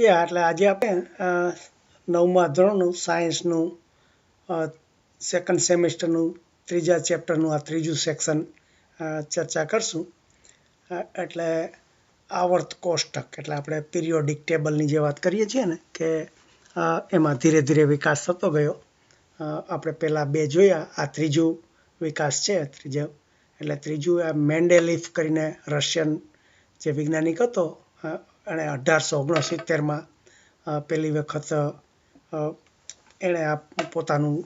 એટલે આજે આપણે નવમા ધોરણનું સાયન્સનું સેકન્ડ સેમેસ્ટરનું ત્રીજા ચેપ્ટરનું આ ત્રીજું સેક્શન ચર્ચા કરશું. એટલે આવર્ત કોષ્ટક એટલે આપણે પિરિયોડિક ટેબલની જે વાત કરીએ છીએ ને કે એમાં ધીરે ધીરે વિકાસ થતો ગયો. આપણે પહેલાં બે જોયા, આ ત્રીજું વિકાસ છે ત્રીજો. એટલે ત્રીજું આ મેન્ડેલીફ કરીને રશિયન જે વૈજ્ઞાનિક હતો, એણે 1869માં પહેલી વખત એણે આ પોતાનું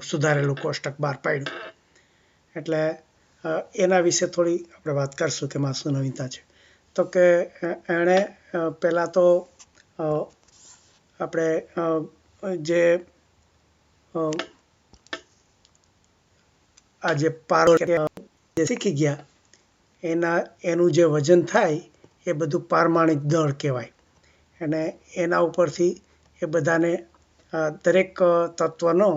સુધારેલું કોષ્ટક બહાર પાડ્યું. એટલે એના વિશે થોડી આપણે વાત કરશું કે એમાં શું નવીનતા છે. તો કે એણે પહેલાં તો આપણે જે આ જે પારો શીખી ગયા એનું જે વજન થાય એ બધું પારમાણિક દળ કહેવાય. અને એના ઉપરથી એ બધાને દરેક તત્વનો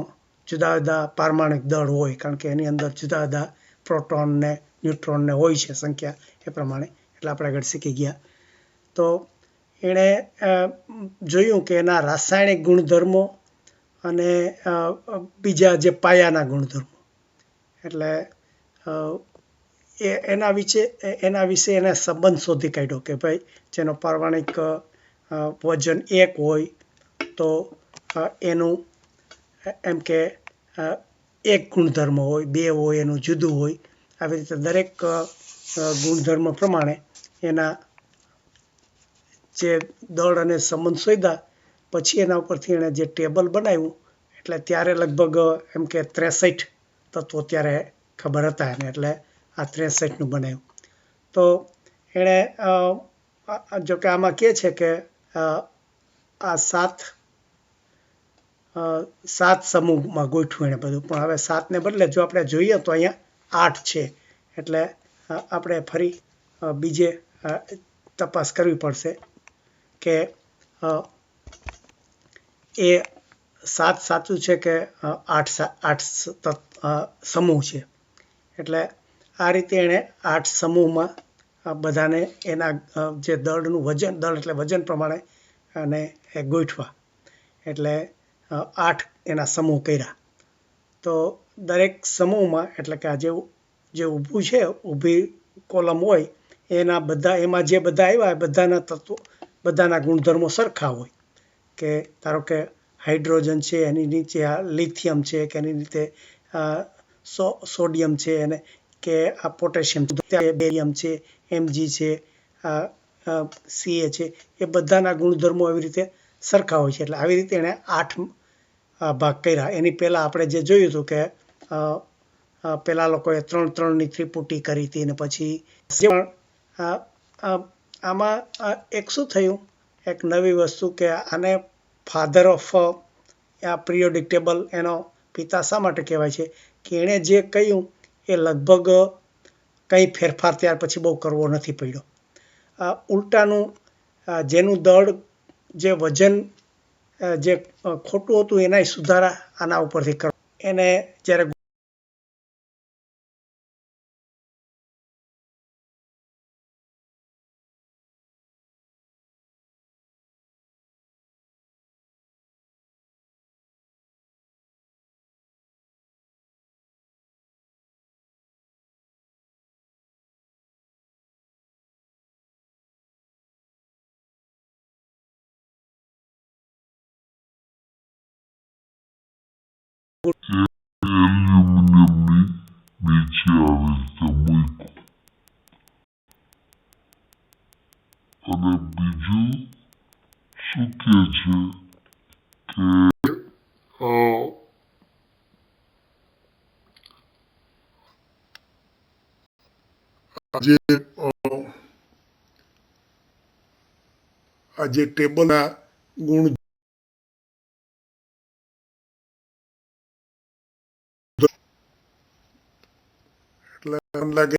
જુદા જુદા પારમાણિક દળ હોય, કારણ કે એની અંદર જુદા જુદા પ્રોટોન ને ન્યુટ્રોન ને હોય છે સંખ્યા એ પ્રમાણે. એટલે આપણે આગળ શીખી ગયા. તો એણે જોયું કે એના રાસાયણિક ગુણધર્મો અને બીજા જે પાયાના ગુણધર્મો, એટલે એના વિશે એને સંબંધ શોધી કાઢ્યો કે ભાઈ જેનો પારમાણિક વજન 1 હોય તો એનું એમ કે એક ગુણધર્મ હોય, 2 હોય એનું જુદું હોય. આવી રીતે દરેક ગુણધર્મ પ્રમાણે એના જે દળ અને સંબંધ શોધ્યા. પછી એના ઉપરથી એણે જે ટેબલ બનાવ્યું, એટલે ત્યારે લગભગ એમ કે 63 તત્વો ત્યારે ખબર હતા એને, એટલે આ 63નું બનાવ્યું. તો એણે જોકે આમાં કહે છે કે આ સાત સમૂહમાં ગોઠવું એણે બધું, પણ હવે 7ને બદલે જો આપણે જોઈએ તો અહીંયા 8 છે. એટલે આપણે ફરી બીજે તપાસ કરવી પડશે કે એ 7 સાચું છે કે 8 સમૂહ છે. એટલે આ રીતે એણે 8 સમૂહમાં બધાને એના જે દળનું વજન, દળ એટલે વજન પ્રમાણે અને એ ગોઠવા. એટલે 8 એના સમૂહ કર્યા. તો દરેક સમૂહમાં એટલે કે આ જે ઊભું છે, ઊભી કોલમ હોય, એમાં જે બધા આવ્યા બધાના તત્વો, બધાના ગુણધર્મો સરખા હોય. કે ધારો કે હાઇડ્રોજન છે, એની નીચે આ લિથિયમ છે, કે એની રીતે સોડિયમ છે, અને કે આ પોટેશિયમ છે, બેરિયમ છે, Mg છે, Ca છે, એ બધાના ગુણધર્મો આવી રીતે સરખા હોય છે. એટલે આવી રીતે એણે 8 ભાગ કર્યા. એની પહેલાં આપણે જે જોયું હતું કે પહેલાં લોકોએ 3-3ની ત્રિપુટી કરી હતી, અને પછી આમાં એક શું થયું, એક નવી વસ્તુ કે આને ફાધર ઓફ આ પિરિયોડિક ટેબલ, એનો પિતા શા માટે કહેવાય છે કે એણે જે કહ્યું એ લગભગ કંઈ ફેરફાર ત્યાર પછી બહુ કરવો નથી પડ્યો. ઉલટાનું જેનું દળ, જે વજન જે ખોટું હતું એનાય સુધારા આના ઉપરથી કરવા. એને જ્યારે એલ્યુમિનિયમની નીચે આવી રીતે મૂક્યું. અને બીજું શું કહે છે કે આજે ટેબલના ગુણ એટલે મને લાગે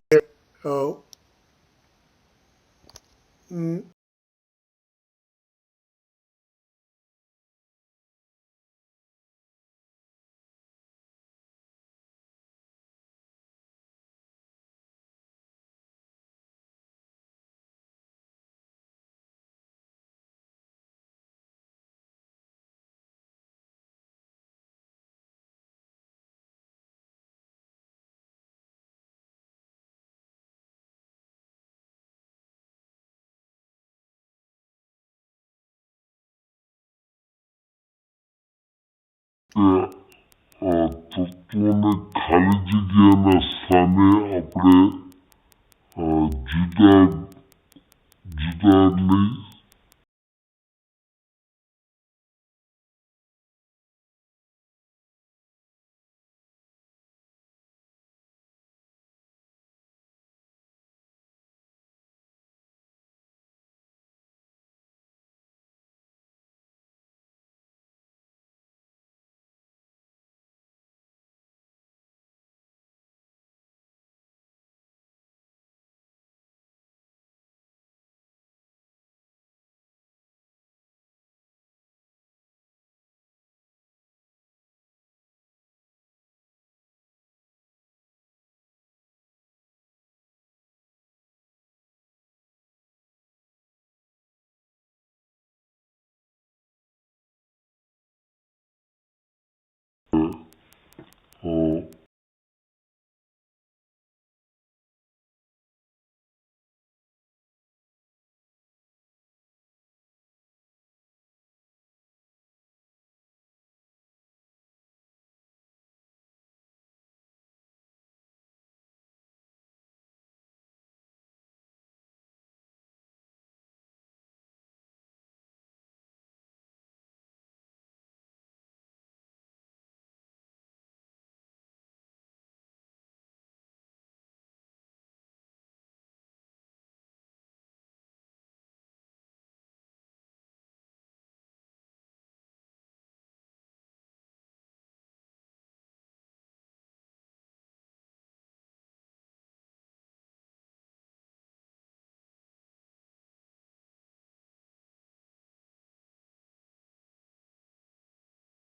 તત્વોને ખાલી જગ્યાના સ્થાને આપણે જુદા જુદાની